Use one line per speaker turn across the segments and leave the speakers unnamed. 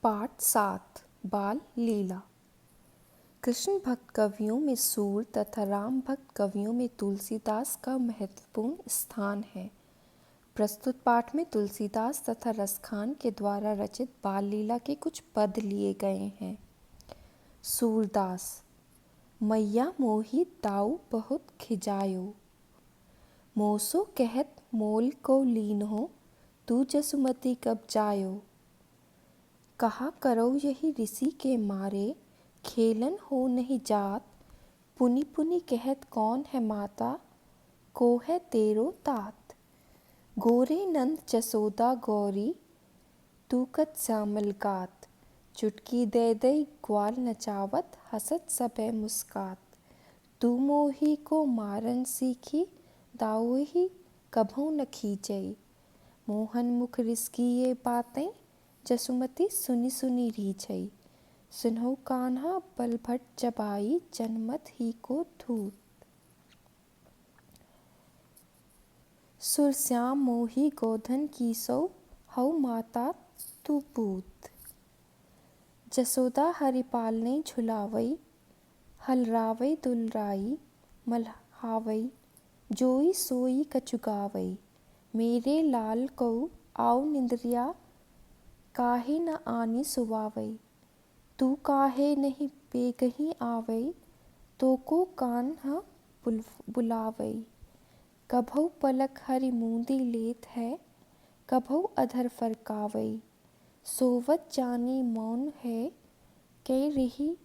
पाठ 7 बाल लीला। कृष्ण भक्त कवियों में सूर तथा राम भक्त कवियों में तुलसीदास का महत्वपूर्ण स्थान है। प्रस्तुत पाठ में तुलसीदास तथा रसखान के द्वारा रचित बाल लीला के कुछ पद लिए गए हैं। सूरदास। मैया मोही ताऊ बहुत खिजायो, मोसो कहत मोल को लीन हो, तू जसुमती कब जायो। कहा करो यही ऋषि के मारे, खेलन हो नहीं जात, पुनि पुनि कहत कौन है माता, को है तेरो तात। गोरे नंद जसोदा गौरी, तू कत श्यामल गात, चुटकी दे दई ग्वाल नचावत, हसत सबे मुस्कात। तू मोही को मारन सीखी, दाऊही कभू न खींचई, मोहन मुख रिसकी ये बातें, जसुमती सुनी सुनी रीझई। सुनहु कान्हा बल भट जबाई, जनमत ही को धूत। सुरश्याम मोही गोधन कीसो, हऊ माता तू पूत। जसोदा हरिपाल ने झुलावई, हलरावई दुलराई, मल्हावई, जोई सोई कचुगावई। मेरे लाल को आओ निंद्रिया, काहे न आनी सुवावई। तू काहे नहीं बेगही आवई, तो को कान्हा बुलावई। कभऊ पलक हरि मूंदी लेत है, कभऊ अधर फरकावई। सोवत जानी मौन है, कै रही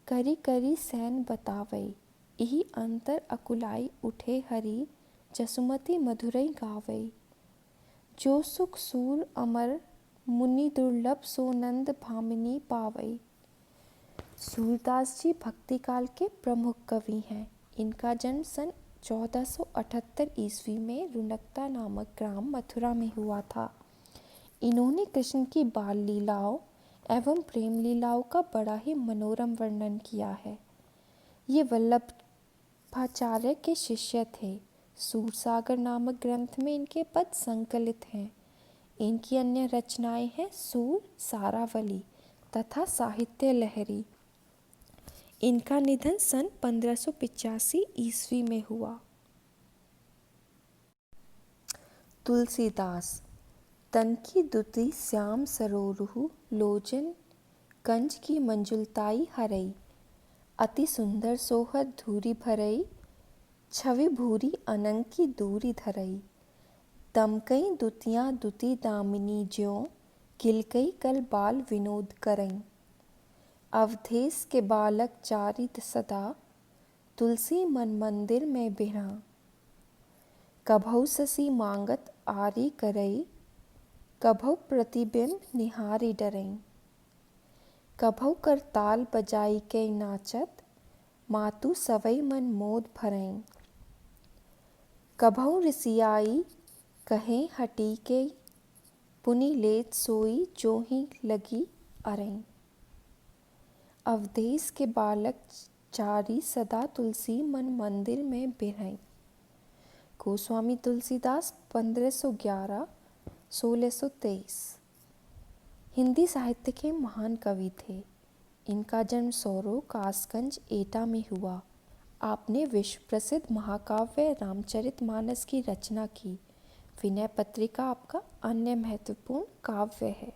करी करी सैन बतावई। इही अंतर अकुलाई उठे हरि, जसुमती मधुरई गावई। जो सुख सूर अमर मुनि दुर्लभ, सो नंद भामिनी पावई। सूरदास जी भक्ति काल के प्रमुख कवि हैं। इनका जन्म सन 1478 ईस्वी में रुनकता नामक ग्राम मथुरा में हुआ था। इन्होंने कृष्ण की बाल लीलाओं एवं प्रेम लीलाओं का बड़ा ही मनोरम वर्णन किया है। ये वल्लभाचार्य के शिष्य थे। सूरसागर नामक ग्रंथ में इनके पद संकलित हैं। इनकी अन्य रचनाएं हैं सूर, सारावली तथा साहित्य लहरी। इनका निधन सन 1585 ईस्वी में हुआ। तुलसीदास। तन की दुति श्याम सरोरुहु, लोचन कंज की मंजुलताई हरई। अति सुंदर सोहत धूरी भरई, छवि भूरी अनंग की दूरी धरई। दमकई दुतियाँ दुति दामिनी ज्यों, किलकई कल बाल विनोद करई। अवधेश के बालक चारित सदा, तुलसी मन मंदिर में बिढ़ा। कभऊ ससी मांगत आरी करई, कभऊ प्रतिबिंब निहारी डरई। कभऊ करताल बजाई के नाचत, मातु सवई मन मोद भरई। कभऊ ऋषियाई कहें हटी के, पुनि लेत सोई जोही लगी अरई। अवधेश के बालक चारी सदा, तुलसी मन मंदिर में बिढ़ई। गोस्वामी तुलसीदास 1511-1623 हिंदी साहित्य के महान कवि थे। इनका जन्म सौरो कासगंज एटा में हुआ। आपने विश्व प्रसिद्ध महाकाव्य रामचरितमानस की रचना की। विनय पत्रिका आपका अन्य महत्वपूर्ण काव्य है।